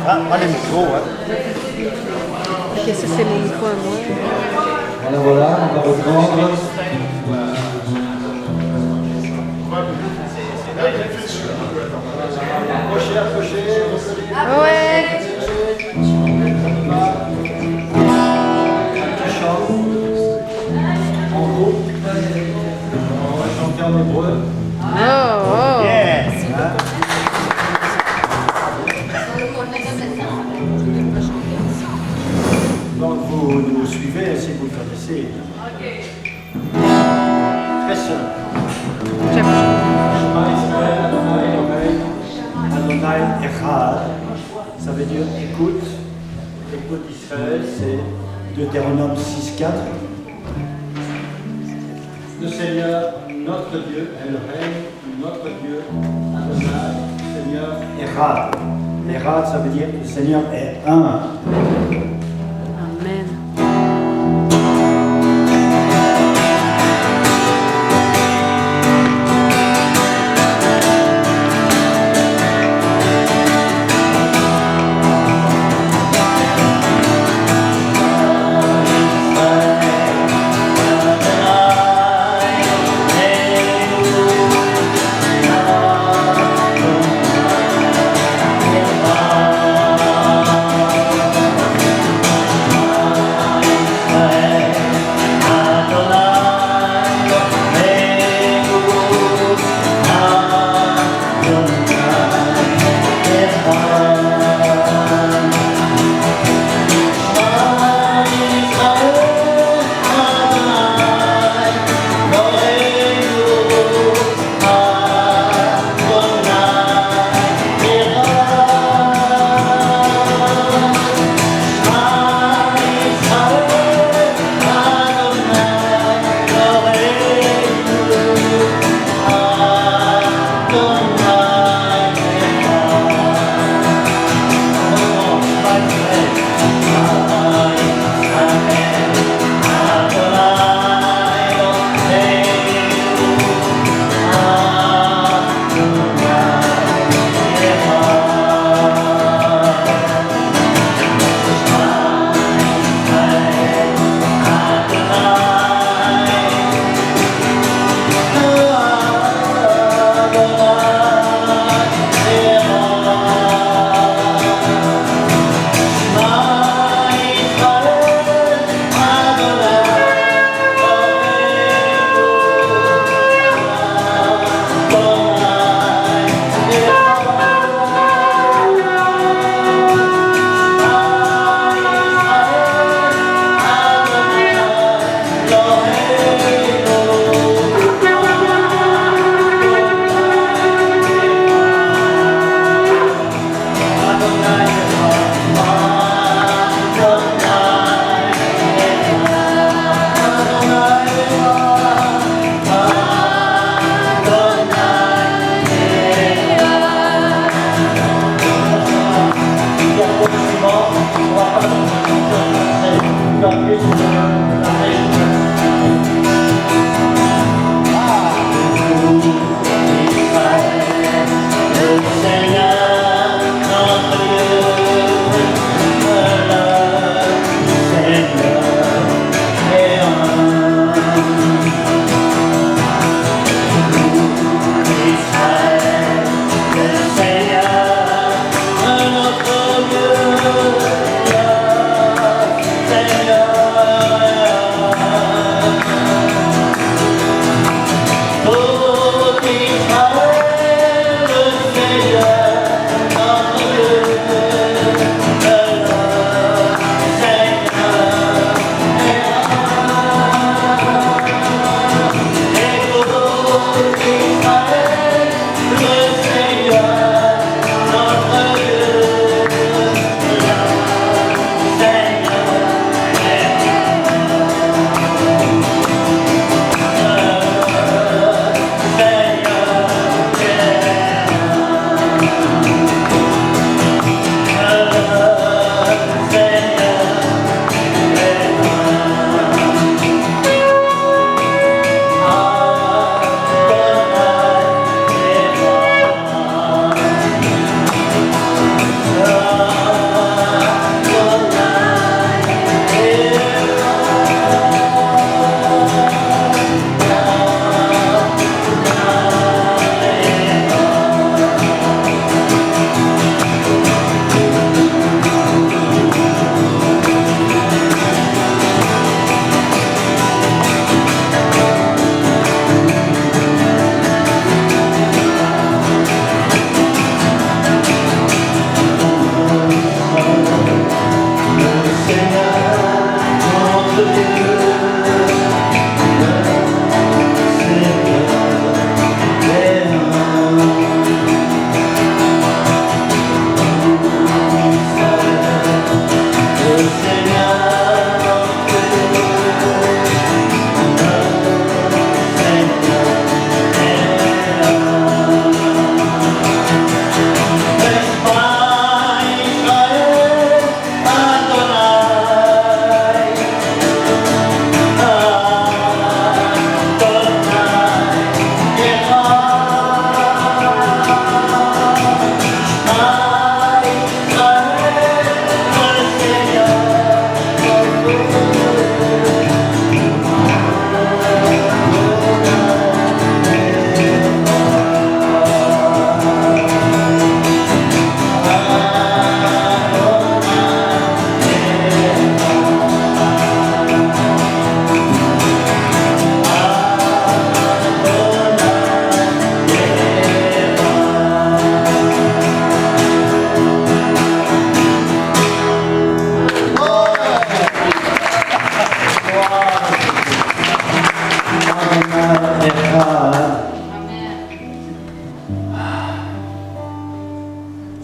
Ah, pas les micros, hein. Ok, ça c'est mon micro à moi. Alors voilà, on va reprendre. Ouais. Tu chantes en groupe, on va chanter en hébreu. Oh, Yes! Donc vous nous suivez si vous le connaissez. Très simple. J'aime. Shema Israël, Adonai Eloheinu, Adonai Echad. Ça veut dire écoute. Écoute Israël, c'est Deutéronome 6.4. Le Seigneur, notre Dieu, Elohim, notre Dieu, Adonai, Seigneur Echad. Echad, ça veut dire le Seigneur est un. Amen.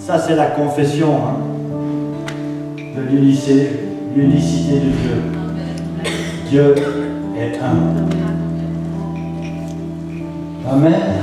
Ça, c'est la confession de l'unicité de Dieu. Dieu est un. Amen.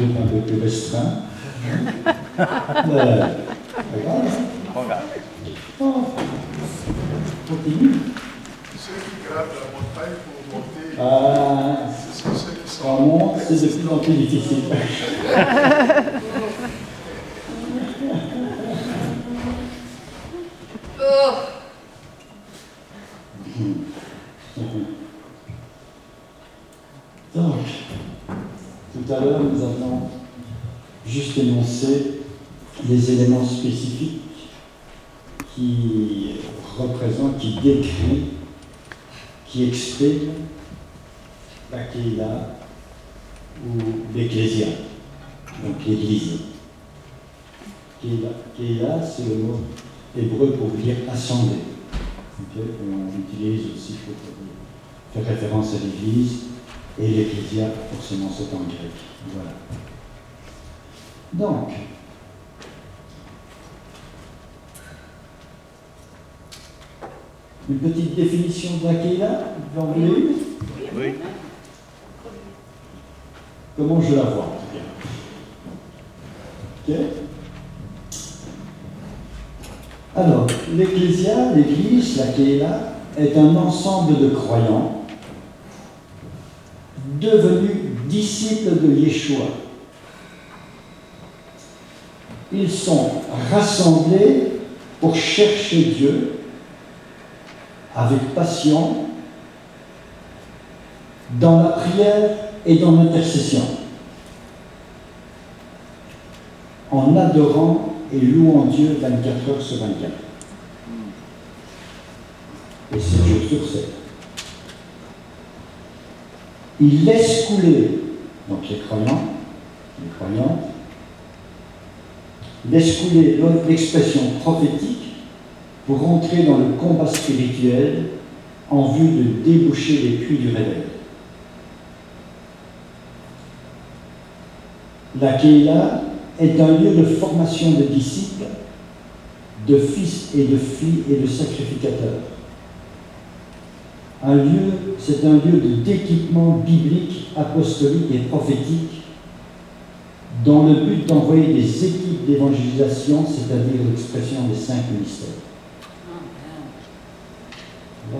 groupe un peu plus restreint. Pas grave. Regarde. Oh, continue. Ceux qui gravent la montagne pour monter, c'est ceux qui sont. En monte, c'est de plus en plus difficile. Donc, tout à l'heure, nous avons juste énoncé les éléments spécifiques qui représentent, qui décrivent, qui expriment la Keila ou l'Ecclésia, donc l'Église. Keila, c'est le mot hébreu pour dire assemblée. Okay? On utilise aussi pour faire référence à l'Église, et l'Ecclésia, forcément, c'est en grec. Voilà. Donc, une petite définition de la Keila, vous en voulez une? Oui. Comment je la vois? Ok. Alors, l'Ecclésia, l'Église, la Keila, est un ensemble de croyants devenus disciples de Yeshua. Ils sont rassemblés pour chercher Dieu avec passion dans la prière et dans l'intercession, en adorant et louant Dieu 24 heures sur 24. Et 7 jours sur 7. Ils laissent couler, donc les croyants, laissent couler l'expression prophétique pour entrer dans le combat spirituel en vue de déboucher les puits du réveil. La Keila est un lieu de formation de disciples, de fils et de filles et de sacrificateurs. C'est un lieu d'équipement biblique, apostolique et prophétique dans le but d'envoyer des équipes d'évangélisation, c'est-à-dire l'expression des 5 ministères. Vous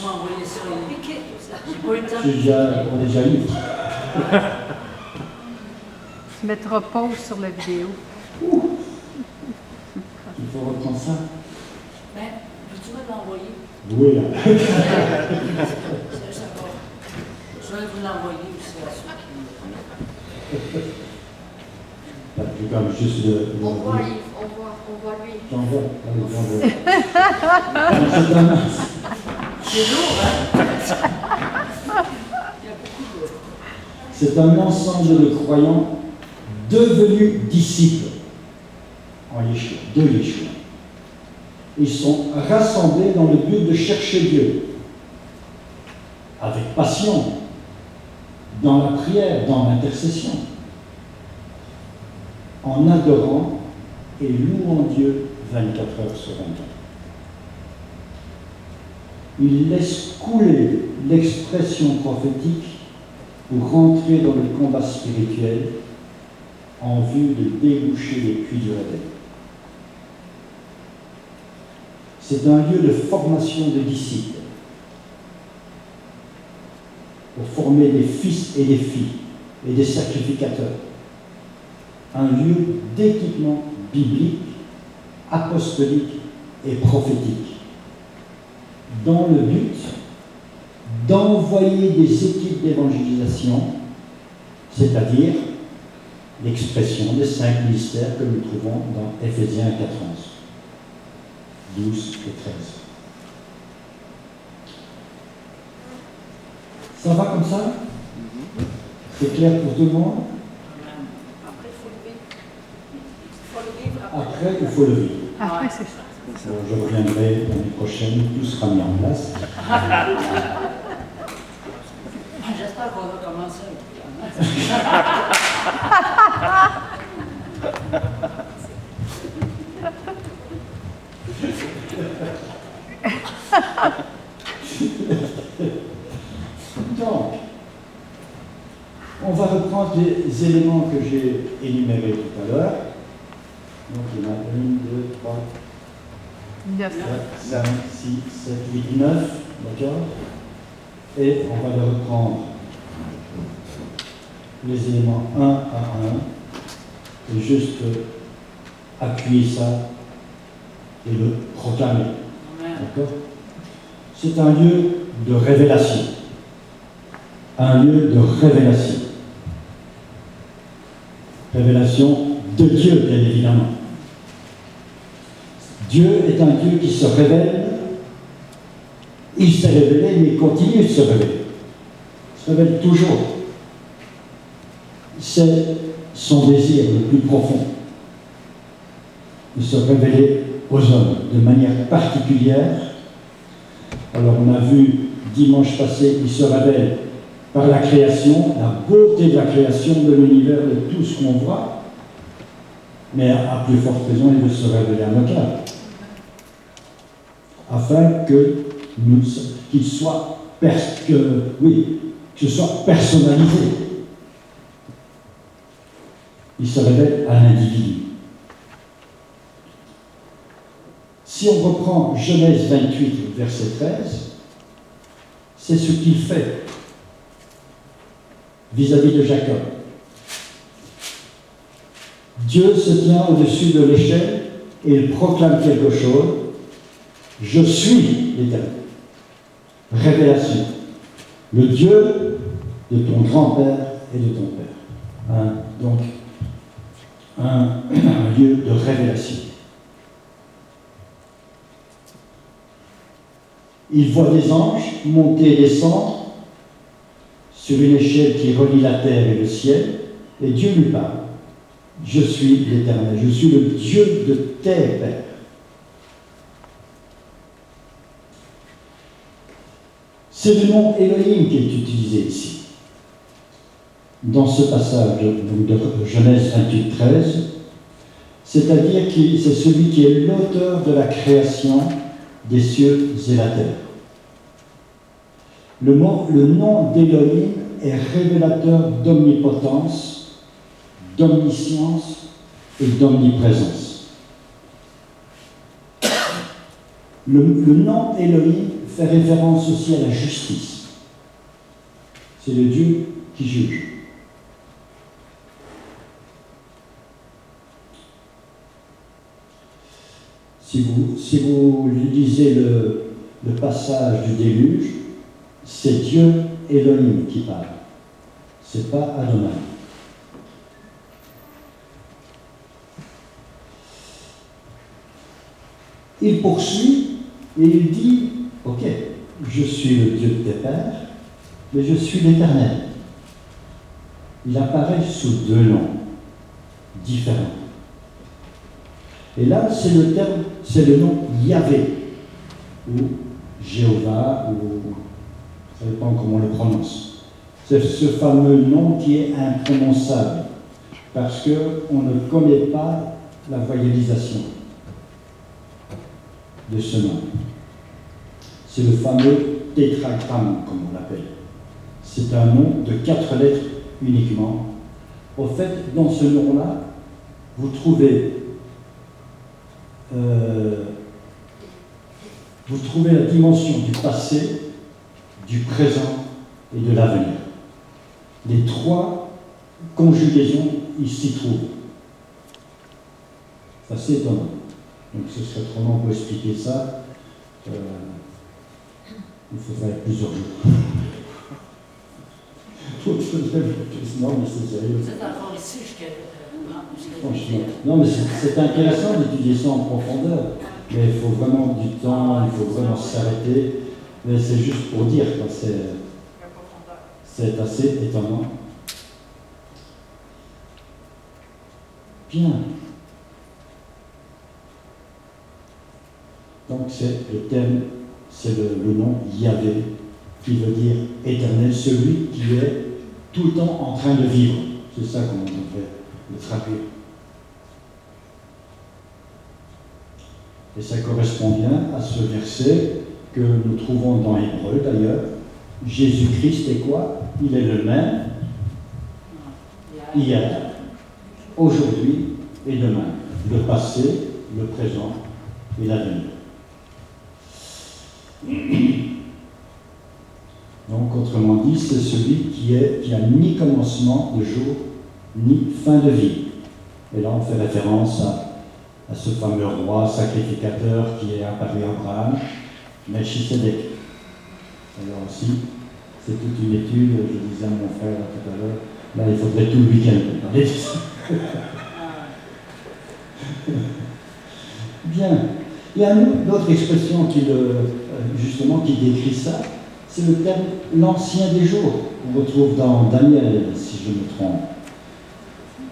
m'envoyez sur les piquets, tout ça. J'ai pas eu le temps. On est déjà libre. Tu mettras pause sur la vidéo. Il faut reprendre ça. Ben, peux-tu me l'envoyer? Oui, là. Ça va. Je vais vous l'envoyer aussi à ceux qui... Je vais quand même juste le. On voit Yves, on voit lui. J'envoie. Allez, j'envoie. C'est lourd, hein? Il y a beaucoup de... C'est un ensemble de croyants devenus disciples en Yeshua, de Yeshua. Ils sont rassemblés dans le but de chercher Dieu, avec passion, dans la prière, dans l'intercession, en adorant et louant Dieu 24 heures sur 24. Ils laissent couler l'expression prophétique pour rentrer dans le combat spirituel en vue de déboucher les puits du réveil. C'est un lieu de formation de disciples pour former des fils et des filles et des sacrificateurs. Un lieu d'équipement biblique, apostolique et prophétique dans le but d'envoyer des équipes d'évangélisation, c'est-à-dire l'expression des 5 ministères que nous trouvons dans Éphésiens 4, 12 et 13. Ça va comme ça? C'est clair pour tout le monde? Après, il faut le vivre. Il faut le vivre. Après, il faut le vivre. Après, c'est ça. Bon, je reviendrai l'année prochaine, tout sera mis en place. J'espère qu'on va commencer. Donc, on va reprendre reprends des éléments que j'ai énumérés tout à l'heure. Donc il y en a 1, 2, 3, 9. 4, 5, 6, 7, 8, 9. D'accord? Et on va les reprendre les éléments 1 à 1 et juste appuyer ça et le proclamer. D'accord? C'est un lieu de révélation. Un lieu de révélation. Révélation de Dieu, bien évidemment. Dieu est un Dieu qui se révèle. Il s'est révélé, mais il continue de se révéler. Il se révèle toujours. C'est son désir le plus profond de se révéler aux hommes de manière particulière. Alors on a vu dimanche passé, il se révèle par la création, la beauté de la création, de l'univers, de tout ce qu'on voit, mais à plus forte raison, il veut se révéler à nos cœurs, afin qu'il soit, que ce soit personnalisé. Il se révèle à l'individu. Si on reprend Genèse 28, verset 13, c'est ce qu'il fait vis-à-vis de Jacob. Dieu se tient au-dessus de l'échelle et il proclame quelque chose. Je suis l'Éternel. Révélation. Le Dieu de ton grand-père et de ton père. Donc, un lieu de révélation. Il voit des anges monter et descendre sur une échelle qui relie la terre et le ciel, et Dieu lui parle. Je suis l'Éternel, je suis le Dieu de tes pères. C'est le nom Elohim qui est utilisé ici. Dans ce passage de Genèse 28, 13, c'est-à-dire que c'est celui qui est l'auteur de la création des cieux et la terre. Le nom d'Elohim est révélateur d'omnipotence, d'omniscience et d'omniprésence. Le nom Elohim fait référence aussi à la justice. C'est le Dieu qui juge. Si vous lisez le passage du déluge, c'est Dieu Elohim qui parle. C'est pas Adonai. Il poursuit et il dit, ok, je suis le Dieu de tes pères, mais je suis l'Éternel. Il apparaît sous deux noms différents. Et là, c'est le nom Yahvé, ou Jéhovah, ou ça dépend comment on le prononce. C'est ce fameux nom qui est imprononçable, parce qu'on ne connaît pas la voyalisation de ce nom. C'est le fameux tétragramme, comme on l'appelle. C'est un nom de 4 lettres uniquement. Au fait, dans ce nom-là, vous trouvez la dimension du passé, du présent et de l'avenir. Les 3 conjugaisons, ils s'y trouvent. C'est assez étonnant. Donc ce serait trop long pour expliquer ça. Il faudrait plusieurs jours. Non, mais c'est sérieux. Vous êtes encore ici jusqu'à... Franchement. Non, mais c'est intéressant d'étudier ça en profondeur. Mais il faut vraiment du temps, il faut vraiment s'arrêter. Mais c'est juste pour dire, c'est assez étonnant. Bien. Donc c'est le terme, c'est le nom Yahvé, qui veut dire éternel, celui qui est tout le temps en train de vivre. C'est ça qu'on peut le traduire. Et ça correspond bien à ce verset que nous trouvons dans Hébreu d'ailleurs. Jésus-Christ est quoi? Il est le même hier, aujourd'hui et demain. Le passé, le présent et l'avenir. Donc, autrement dit, c'est celui qui a ni commencement de jour, ni fin de vie. Et là, on fait référence à ce fameux roi sacrificateur qui est apparu à Abraham, Melchisedec. Alors aussi, c'est toute une étude, je disais à mon frère tout à l'heure, là, il faudrait tout le week-end pour parler de ça. Bien. Il y a une autre expression qui décrit ça, c'est le terme « l'ancien des jours ». On retrouve dans Daniel, si je me trompe.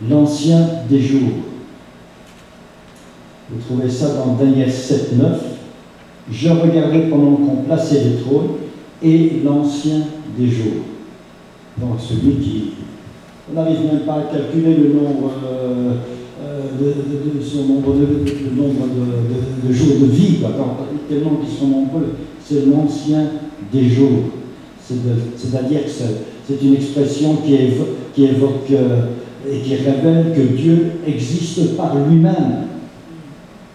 L'ancien des jours. Vous trouvez ça dans Daniel 7, 9. Je regardais pendant qu'on plaçait les trônes et l'ancien des jours. Donc celui qui... On n'arrive même pas à calculer le nombre de jours de vie, quoi. Tellement qu'ils sont nombreux. C'est l'ancien des jours. C'est-à-dire que c'est une expression qui évoque et qui révèle que Dieu existe par lui-même.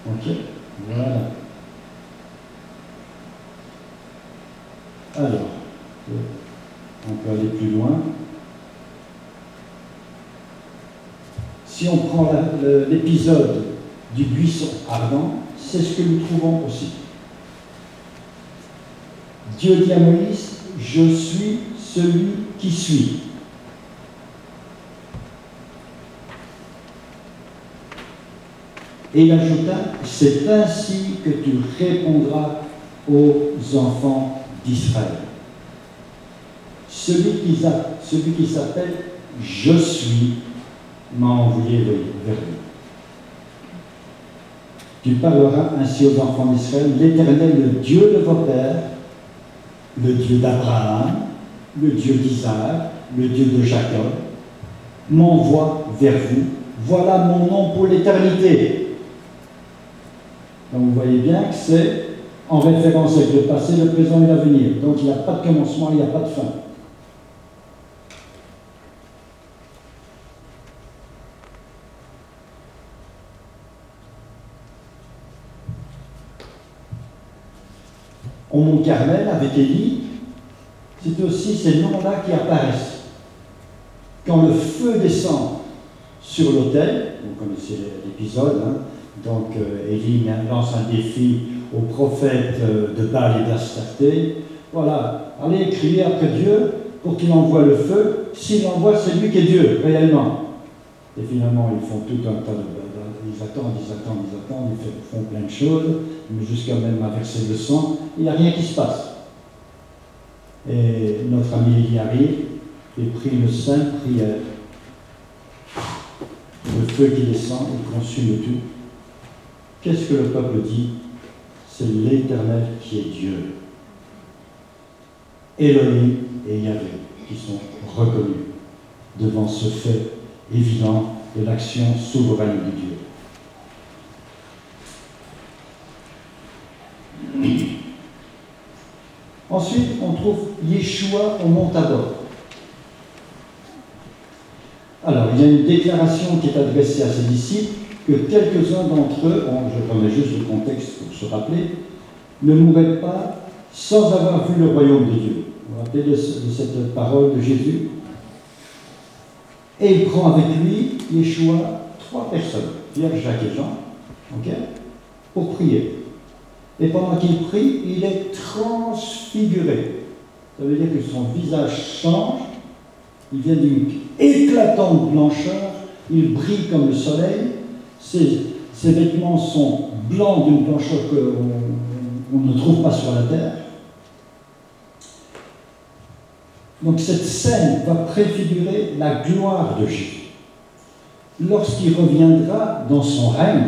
Ok? Voilà. Alors, on peut aller plus loin. Si on prend l'épisode du buisson ardent, c'est ce que nous trouvons aussi. Dieu dit à Moïse, « Je suis celui qui suis ». Et il ajouta, « C'est ainsi que tu répondras aux enfants d'Israël. » Celui qui s'appelle « Je suis » m'a envoyé vers vous. Tu parleras ainsi aux enfants d'Israël, l'Éternel, le Dieu de vos pères, le Dieu d'Abraham, le Dieu d'Isaac, le Dieu de Jacob, m'envoie vers vous. Voilà mon nom pour l'éternité. Donc vous voyez bien que c'est en référence avec le passé, le présent et l'avenir. Donc il n'y a pas de commencement, il n'y a pas de fin. Au Mont Carmel, avec Élie, c'est aussi ces noms-là qui apparaissent. Quand le feu descend sur l'autel, vous connaissez l'épisode, hein, donc Élie lance un défi aux prophètes de Baal et d'Astarté. Voilà, allez crier après Dieu pour qu'il envoie le feu. S'il l'envoie, c'est lui qui est Dieu, réellement. Et finalement, ils font tout un tas de... Ils attendent, ils font plein de choses, mais jusqu'à même verser le sang, il n'y a rien qui se passe. Et notre ami Élie arrive et prie une sainte prière. Le feu qui descend, il consume tout. Qu'est-ce que le peuple dit? C'est l'Éternel qui est Dieu. Elohim et Yahvé qui sont reconnus devant ce fait évident de l'action souveraine de Dieu. Ensuite, on trouve Yeshua au mont Tabor. Alors, il y a une déclaration qui est adressée à ses disciples que quelques-uns d'entre eux, je remets juste le contexte pour se rappeler, ne mourraient pas sans avoir vu le royaume de Dieu. Vous vous rappelez de cette parole de Jésus? Et il prend avec lui, Yeshua, 3 personnes, Pierre, Jacques et Jean, okay, pour prier. Et pendant qu'il prie, il est transfiguré. Ça veut dire que son visage change, il vient d'une éclatante blancheur, il brille comme le soleil, ses vêtements sont blancs d'une blancheur qu'on ne trouve pas sur la terre. Donc cette scène va préfigurer la gloire de Jésus. Lorsqu'il reviendra dans son règne,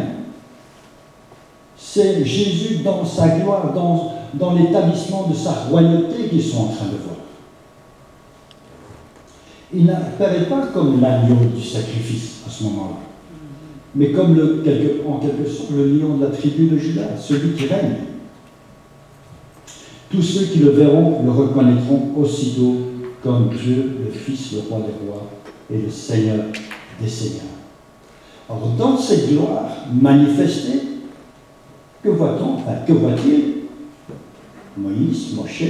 c'est Jésus dans sa gloire, dans l'établissement de sa royauté qu'ils sont en train de voir. Il n'apparaît pas comme l'agneau du sacrifice à ce moment-là, mais comme en quelque sorte le lion de la tribu de Juda, celui qui règne. Tous ceux qui le verront le reconnaîtront aussitôt comme Dieu, le Fils, le Roi des rois et le Seigneur des Seigneurs. Alors, dans cette gloire manifestée, que voit-on? Enfin, que voit-il? Moïse, Moshe.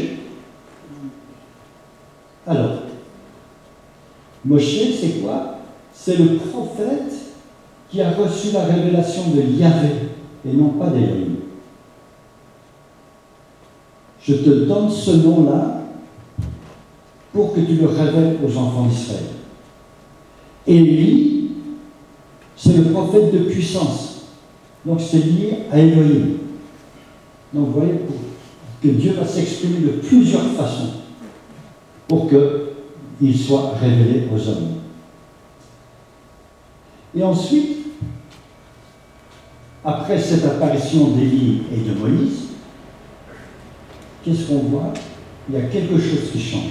Alors, Moshe, c'est quoi? C'est le prophète qui a reçu la révélation de Yahvé et non pas d'Élohim. Je te donne ce nom-là pour que tu le révèles aux enfants d'Israël. Élie, c'est le prophète de puissance. Donc c'est lié à Élohim. Donc vous voyez que Dieu va s'exprimer de plusieurs façons pour qu'il soit révélé aux hommes. Et ensuite, après cette apparition d'Élie et de Moïse, qu'est-ce qu'on voit? Il y a quelque chose qui change.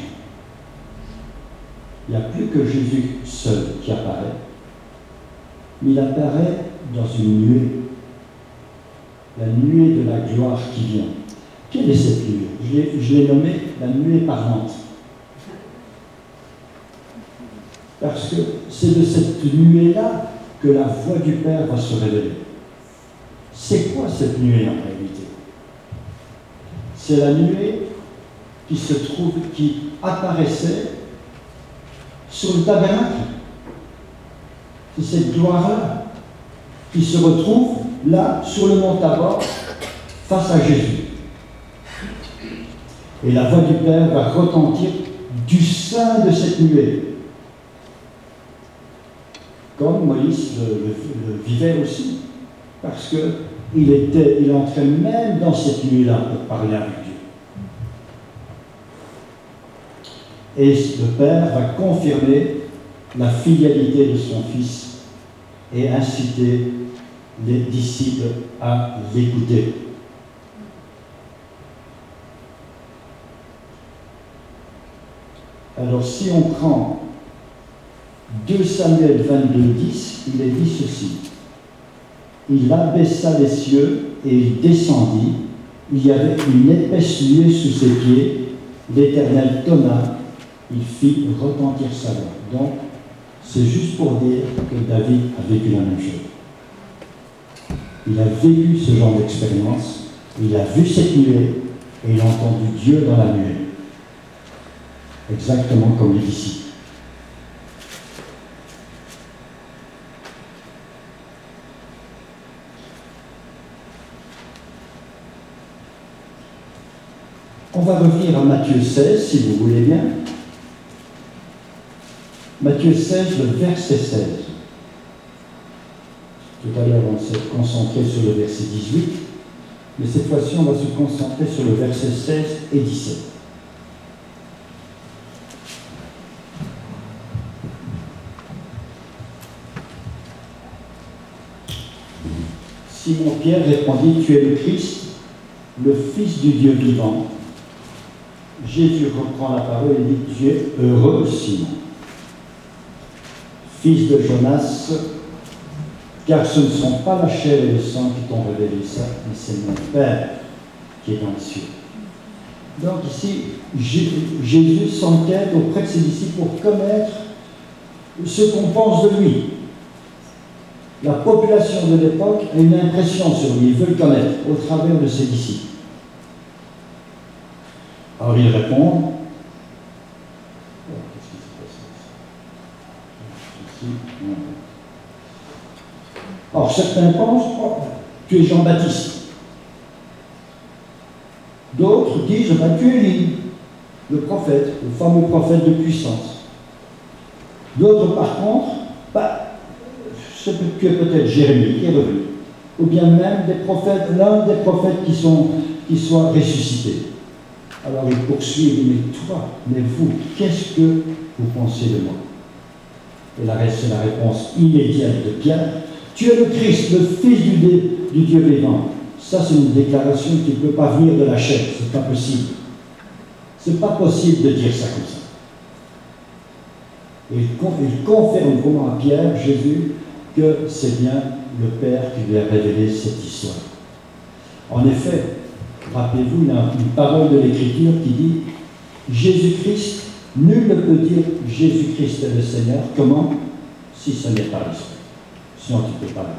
Il n'y a plus que Jésus seul qui apparaît, mais il apparaît dans une nuée, la nuée de la gloire qui vient. Quelle est cette nuée? Je l'ai nommée la nuée parlante. Parce que c'est de cette nuée-là que la voix du Père va se révéler. C'est quoi cette nuée en réalité? C'est la nuée qui apparaissait sur le tabernacle. C'est cette gloire-là qui se retrouve là, sur le mont Tabor, face à Jésus. Et la voix du Père va retentir du sein de cette nuée. Comme Moïse le vivait aussi, parce qu'il entrait même dans cette nuit-là pour parler avec Dieu. Et le Père va confirmer la fidélité de son Fils et inciter les disciples à l'écouter. Alors si on prend 2 Samuel 22, 10, il est dit ceci. Il abaissa les cieux et il descendit. Il y avait une épaisse nuée sous ses pieds. L'Éternel tonna. Il fit retentir sa voix. Donc, c'est juste pour dire que David a vécu la même chose. Il a vécu ce genre d'expérience. Il a vu cette nuée et il a entendu Dieu dans la nuée. Exactement comme il est ici. On va revenir à Matthieu 16, si vous voulez bien. Matthieu 16, le verset 16. Tout à l'heure, on s'est concentré sur le verset 18, mais cette fois-ci, on va se concentrer sur le verset 16 et 17. Simon-Pierre répondit, « Tu es le Christ, le Fils du Dieu vivant. » Jésus reprend la parole et dit, « Tu es heureux, Simon, fils de Jonas, car ce ne sont pas la chair et le sang qui t'ont révélé ça, mais c'est mon Père qui est dans les cieux. » Donc ici, Jésus s'enquête auprès de ses disciples pour connaître ce qu'on pense de lui. La population de l'époque a une impression sur lui, il veut le connaître au travers de ses disciples. Alors il répond, alors certains pensent, oh, tu es Jean-Baptiste. D'autres disent, tu es Élie, le prophète, le fameux prophète de puissance. D'autres par contre, tu es peut-être Jérémie qui est revenu, ou bien même des prophètes, l'un des prophètes qui soit ressuscité. Alors il poursuit et dit, mais toi, mais vous, qu'est-ce que vous pensez de moi? Et c'est la réponse immédiate de Pierre. Tu es le Christ, le Fils du Dieu vivant. Ça, c'est une déclaration qui ne peut pas venir de la chair, c'est pas possible. C'est pas possible de dire ça comme ça. Et il confirme vraiment à Pierre, Jésus, que c'est bien le Père qui lui a révélé cette histoire. En effet, rappelez-vous, il y a une parole de l'Écriture qui dit « Jésus-Christ Nul ne peut dire Jésus-Christ est le Seigneur. Comment? Si ce n'est pas l'Esprit. Sinon tu ne peux pas le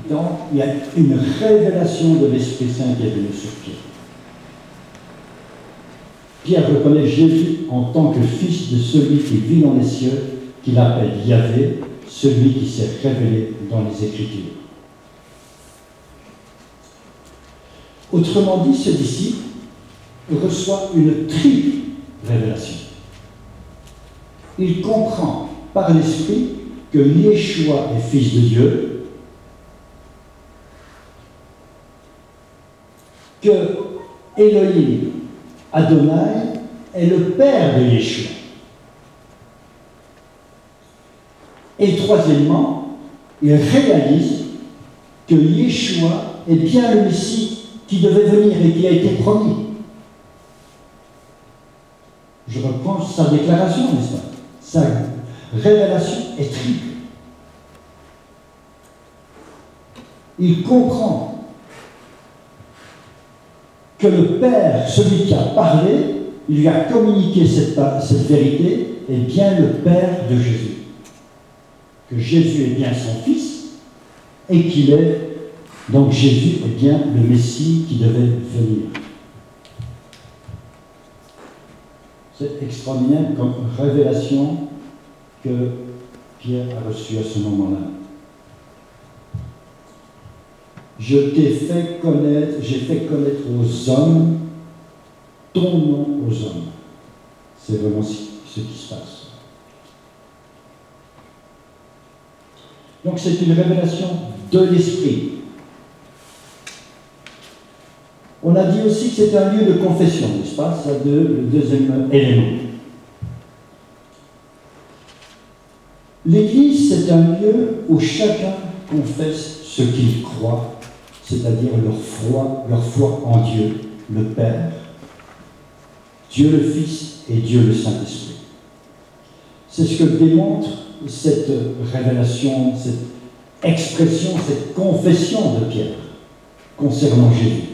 dire. Donc, il y a une révélation de l'Esprit Saint qui est venue sur Pierre. Pierre reconnaît Jésus en tant que fils de celui qui vit dans les cieux, qu'il appelle Yahvé, celui qui s'est révélé dans les Écritures. Autrement dit, ce disciple reçoit une triple révélation. Il comprend par l'Esprit que Yeshua est fils de Dieu, que Elohim, Adonai, est le père de Yeshua. Et troisièmement, il réalise que Yeshua est bien le Messie qui devait venir et qui a été promis. Je reprends sa déclaration, n'est-ce pas? Sa révélation est triple. Il comprend que le Père, celui qui a parlé, il lui a communiqué cette vérité, est bien le Père de Jésus. Que Jésus est bien son Fils et qu'il est, donc Jésus est bien le Messie qui devait venir. C'est extraordinaire comme révélation que Pierre a reçue à ce moment-là. J'ai fait connaître aux hommes ton nom aux hommes. C'est vraiment ce qui se passe. Donc c'est une révélation de l'Esprit. On a dit aussi que c'est un lieu de confession, n'est-ce pas? C'est le deuxième élément. L'Église, c'est un lieu où chacun confesse ce qu'il croit, c'est-à-dire leur foi en Dieu, le Père, Dieu le Fils et Dieu le Saint-Esprit. C'est ce que démontre cette révélation, cette expression, cette confession de Pierre concernant Jésus.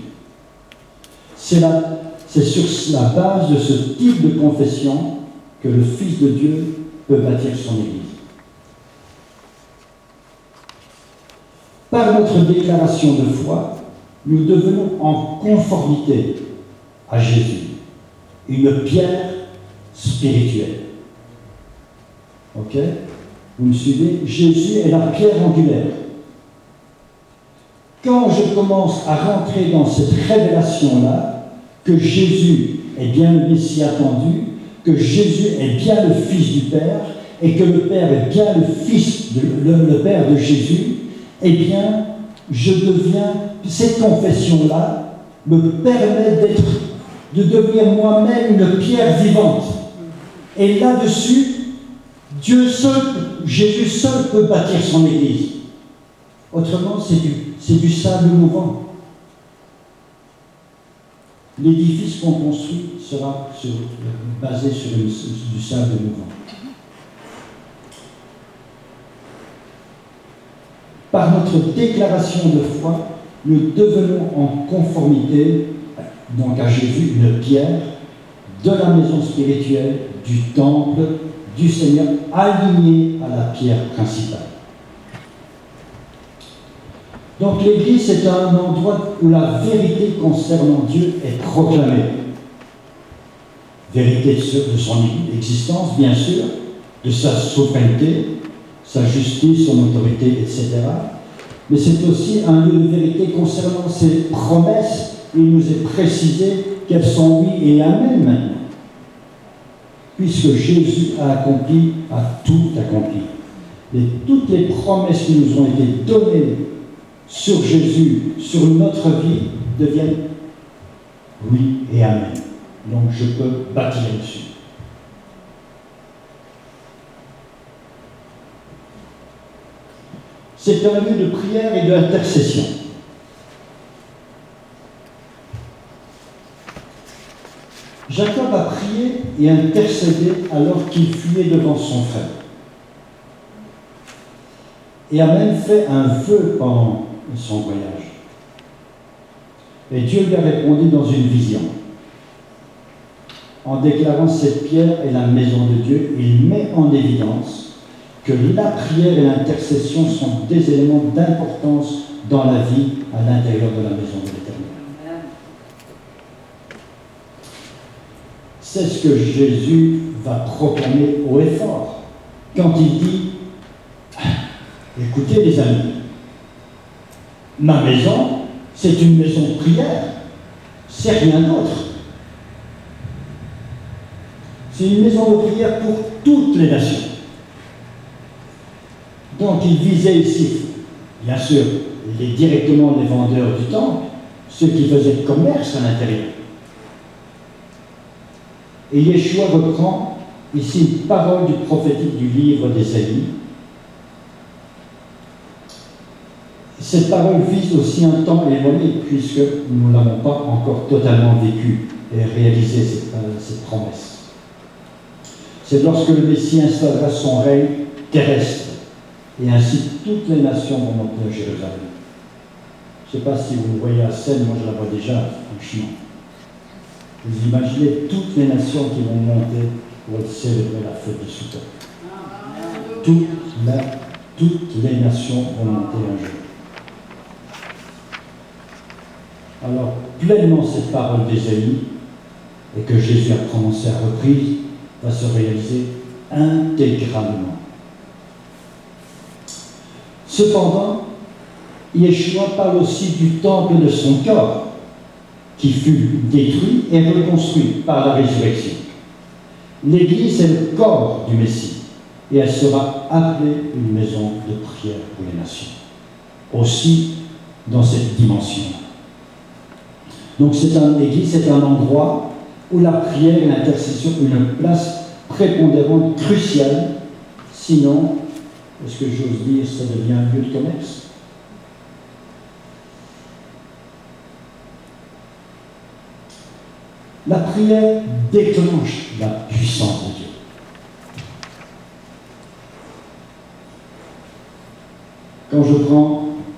C'est sur la base de ce type de confession que le Fils de Dieu peut bâtir son Église. Par notre déclaration de foi, nous devenons en conformité à Jésus, une pierre spirituelle. Ok? Vous me suivez? Jésus est la pierre angulaire. Quand je commence à rentrer dans cette révélation-là, que Jésus est bien le Messie attendu, que Jésus est bien le Fils du Père, et que le Père est bien le Père de Jésus, eh bien, cette confession-là me permet de devenir moi-même une pierre vivante. Et là-dessus, Jésus seul peut bâtir son Église. Autrement, c'est du sable mouvant. L'édifice qu'on construit sera basé sur du sable mouvant. Par notre déclaration de foi, nous devenons en conformité, donc à Jésus, une pierre de la maison spirituelle, du temple, du Seigneur, alignée à la pierre principale. Donc l'Église, c'est un endroit où la vérité concernant Dieu est proclamée. Vérité de son existence, bien sûr, de sa souveraineté, sa justice, son autorité, etc. Mais c'est aussi un lieu de vérité concernant ses promesses. Il nous est précisé qu'elles sont oui et amen maintenant. Puisque Jésus a tout accompli. Et toutes les promesses qui nous ont été données sur Jésus, sur notre vie, deviennent oui et amen. Donc je peux bâtir dessus. C'est un lieu de prière et d'intercession. Jacob a prié et intercédé alors qu'il fuyait devant son frère. Et a même fait un vœu pendant son voyage. Et Dieu lui a répondu dans une vision. En déclarant cette pierre est la maison de Dieu, il met en évidence que la prière et l'intercession sont des éléments d'importance dans la vie à l'intérieur de la maison de l'Éternel. C'est ce que Jésus va proclamer haut et fort quand il dit « Écoutez les amis, ma maison, c'est une maison de prière, c'est rien d'autre. C'est une maison de prière pour toutes les nations. » Donc il visait ici, bien sûr, directement les vendeurs du temple, ceux qui faisaient commerce à l'intérieur. Et Yeshua reprend ici une parole du prophétique du livre d'Ésaïe. Cette parole vise aussi un temps éloigné, puisque nous ne l'avons pas encore totalement vécu et réalisé cette promesse. C'est lorsque le Messie installera son règne terrestre, et ainsi toutes les nations vont monter à Jérusalem. Je ne sais pas si vous voyez la scène, moi je la vois déjà, franchement. Vous imaginez toutes les nations qui vont monter pour célébrer la fête de Soukhot. Toutes les nations vont monter un jour. Alors, pleinement cette parole d'Ésaïe, et que Jésus a prononcée à reprise, va se réaliser intégralement. Cependant, Yeshua parle aussi du temple de son corps, qui fut détruit et reconstruit par la résurrection. L'Église est le corps du Messie, et elle sera appelée une maison de prière pour les nations, aussi dans cette dimension-là. Donc l'Église, c'est un endroit où la prière et l'intercession ont une place prépondérante, cruciale. Sinon, est-ce que j'ose dire, ça devient un lieu de commerce? La prière déclenche la puissance de Dieu. Quand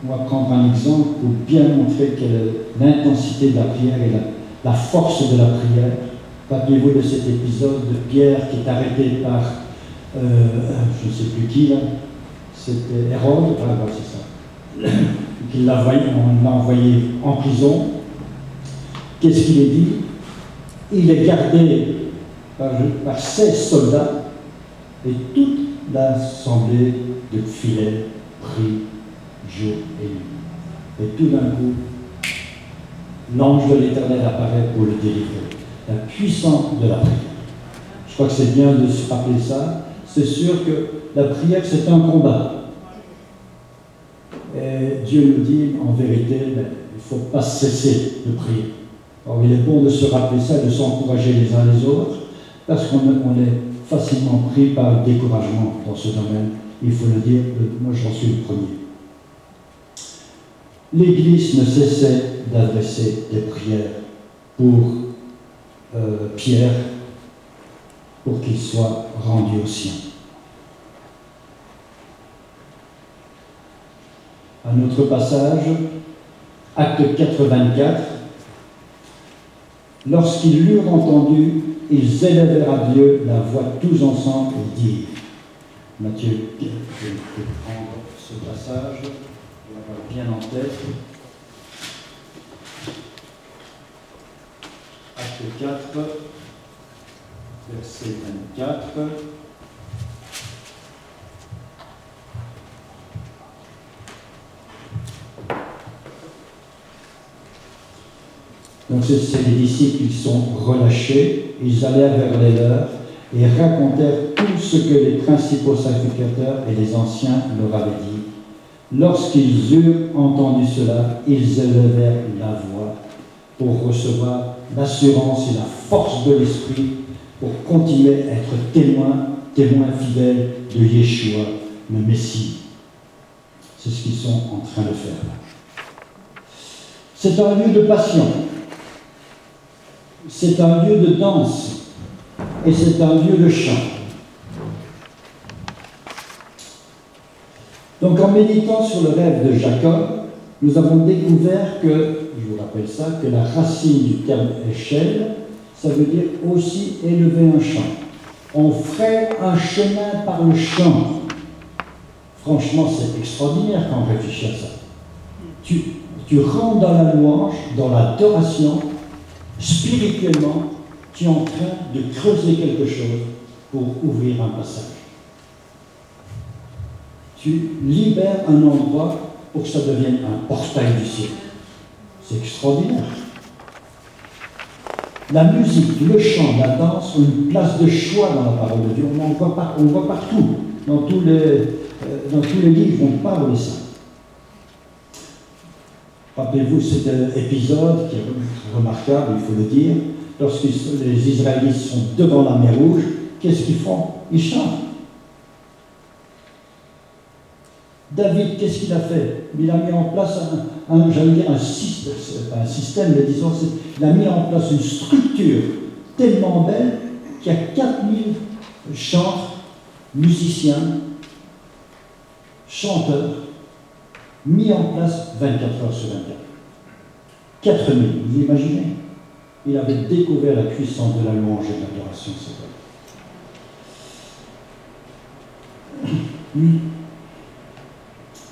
on va prendre un exemple pour bien montrer l'intensité de la prière et la force de la prière. Rappelez-vous de cet épisode de Pierre qui est arrêté par, je ne sais plus qui, là, c'était Hérode, c'est ça, on l'a envoyé en prison. Qu'est-ce qu'il est dit? Il est gardé par 16 soldats et toute l'assemblée de fidèles prie jour et nuit. Et tout d'un coup, l'ange de l'Éternel apparaît pour le délivrer. La puissance de la prière. Je crois que c'est bien de se rappeler ça. C'est sûr que la prière, c'est un combat. Et Dieu nous dit, en vérité, il ne faut pas cesser de prier. Alors, il est bon de se rappeler ça, de s'encourager les uns les autres, parce qu'on est facilement pris par le découragement dans ce domaine. Il faut le dire, moi j'en suis le premier. L'Église ne cessait d'adresser des prières pour Pierre, pour qu'il soit rendu au sien. Un autre passage, Acte 4, 24. Lorsqu'ils l'eurent entendu, ils élevèrent à Dieu la voix tous ensemble et dirent. Matthieu, je vais prendre ce passage, on va l'avoir bien en tête. Acte 4, verset 24. Donc c'est les disciples qui sont relâchés, ils allèrent vers les leurs et racontèrent tout ce que les principaux sacrificateurs et les anciens leur avaient dit. Lorsqu'ils eurent entendu cela, ils élevèrent la voix pour recevoir l'assurance et la force de l'Esprit pour continuer à être témoins fidèles de Yeshua, le Messie. C'est ce qu'ils sont en train de faire. C'est un lieu de passion. C'est un lieu de danse et c'est un lieu de chant. Donc en méditant sur le rêve de Jacob, nous avons découvert que, je vous rappelle ça, que la racine du terme échelle, ça veut dire aussi élever un chant. On ferait un chemin par le chant. Franchement, c'est extraordinaire quand on réfléchit à ça. Tu rentres dans la louange, dans l'adoration, spirituellement, tu es en train de creuser quelque chose pour ouvrir un passage. Tu libères un endroit pour que ça devienne un portail du ciel. C'est extraordinaire. La musique, le chant, la danse ont une place de choix dans la parole de Dieu. On voit partout, dans tous les livres, on parle de ça. Rappelez-vous cet épisode qui est remarquable, il faut le dire. Lorsque les Israélites sont devant la mer Rouge, qu'est-ce qu'ils font? Ils chantent. David, qu'est-ce qu'il a fait? Il a mis en place un système, mais disons, il a mis en place une structure tellement belle qu'il y a 4000 chantres, musiciens, chanteurs, mis en place 24 heures sur 24. 4000, vous imaginez? Il avait découvert la puissance de la louange et de l'adoration.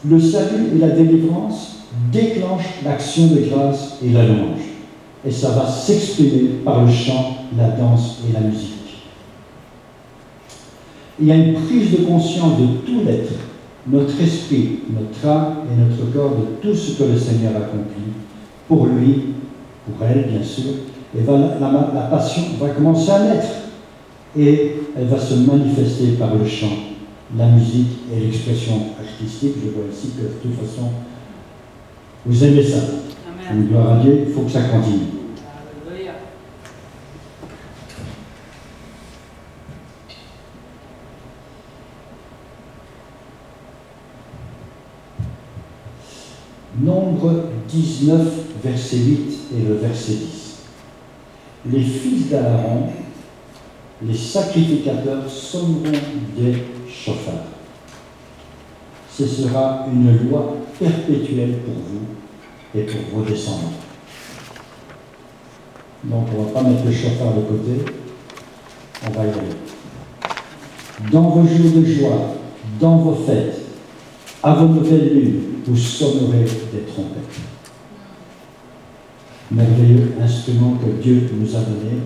Le salut et la délivrance déclenchent l'action de grâce et la louange. Et ça va s'exprimer par le chant, la danse et la musique. Il y a une prise de conscience de tout l'être, notre esprit, notre âme et notre corps, de tout ce que le Seigneur a accompli pour lui, pour elle bien sûr, et la passion va commencer à naître et elle va se manifester par le chant, la musique et l'expression artistique. Je vois ici que de toute façon, vous aimez ça. Amen. Une gloire à Dieu, il faut que ça continue. Alléluia. Nombre 19, verset 8 et le verset 10. Les fils d'Aaron, les sacrificateurs, sonneront des chauffards. Ce sera une loi perpétuelle pour vous et pour vos descendants. Donc on ne va pas mettre le chauffard de côté, on va y aller. Dans vos jours de joie, dans vos fêtes, à vos nouvelles lunes, vous sonnerez des trompettes. Merveilleux instrument que Dieu nous a donné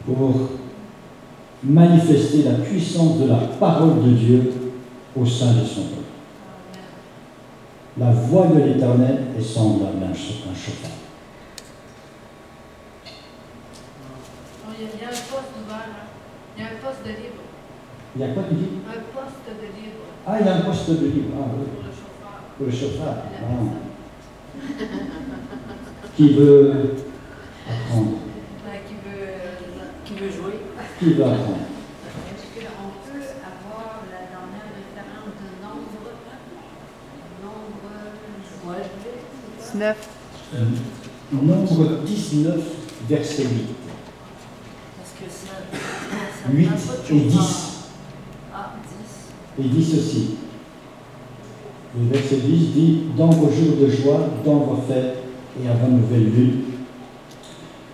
pour manifester la puissance de la parole de Dieu au sein de son peuple. La voix de l'Éternel est semblable à un chauffard. Il y a un poste ouvert, là. Il y a un poste de libre. Il y a quoi tu dis? Un poste de libre. Ah, il y a un poste de libre. Ah, oui. Pour le chauffeur. Pour le chauffard. Ah. Qui veut apprendre? Qui veut jouer? Qui veut apprendre? Est-ce qu'on peut avoir la dernière référence de nombre? Ouais. 19. Nombre 19, verset 8. Parce que ça 8 et 10. Ah, 10. Et 10 aussi. Le verset 10 dit « Dans vos jours de joie, dans vos fêtes et à vos nouvelles lunes,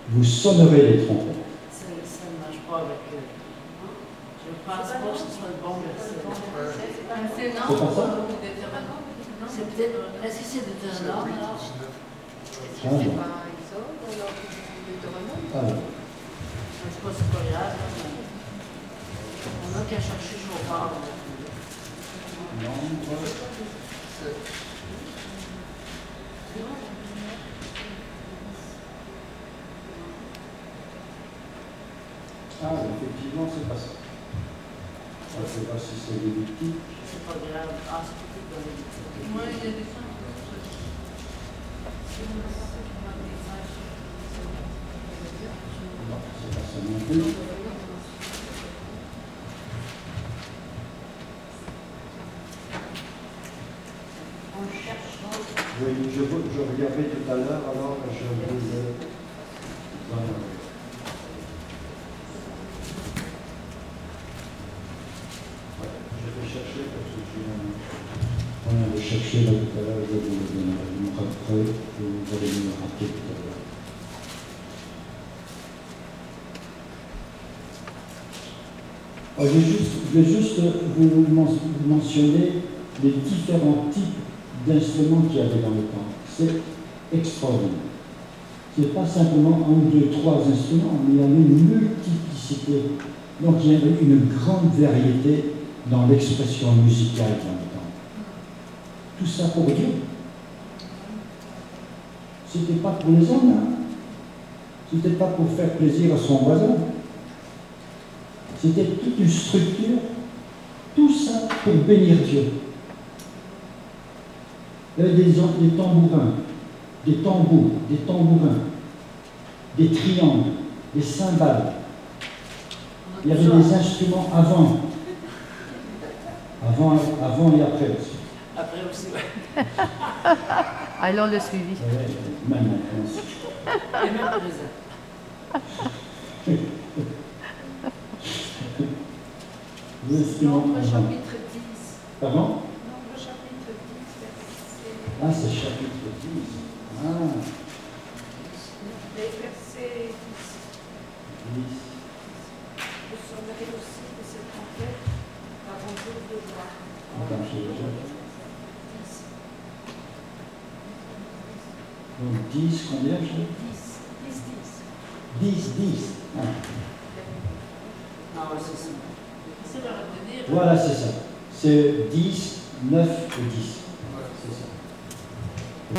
vous sonnerez les trompettes. » Ça ne marche pas avec... je ne pense pas que ce soit le bon verset. C'est non? C'est pas ça? C'est peut-être... Est-ce que c'est Deutéronome alors? C'est pas Exode, alors Deutéronome? Ah oui. Je ne sais pas si c'est pas grave. On n'a qu'à chercher chauffard. Nombre. Ah, effectivement, c'est pas ça. Je ne sais pas si c'est Lévitique. C'est pas grave. Ah, c'est peut-être dans Lévitique. Moi, il y a des gens. Non, c'est pas ça non plus. Oui, je regardais tout à l'heure, alors je vous je vais chercher parce que on vient de chercher là tout à l'heure, je vais vous le donner. Vous me rappelerez, vous allez me rappeler tout à l'heure. Je vais juste vous mentionner les différents types d'instruments qu'il y avait dans le temps. C'est extraordinaire. Ce n'est pas simplement 1, 2, 3 instruments, mais il y avait une multiplicité. Donc il y avait une grande variété dans l'expression musicale dans le temps. Tout ça pour Dieu. Ce n'était pas pour les hommes, hein. Ce n'était pas pour faire plaisir à son voisin. C'était toute une structure, tout ça pour bénir Dieu. Il y avait des tambourins, des tambours, des tambourins, des triangles, des cymbales. Il y avait des instruments avant et après aussi. Après aussi, oui. Alors le suivi. Maintenant, Et même présent. les instruments Nombre avant. chapitre 10. Pardon? Nombre chapitre 10, verset. Ah, c'est chapitre 10. Ah, Les versets 10. 10. Vous sonnerez aussi de cette trompette à vos jours de gloire. Attends, je vais déjà. 10. Donc 10, combien? 10. 10. 10, 10. Ah. Non, c'est ça. C'est leur de dire. Voilà, c'est ça. C'est 10, 9 et 10.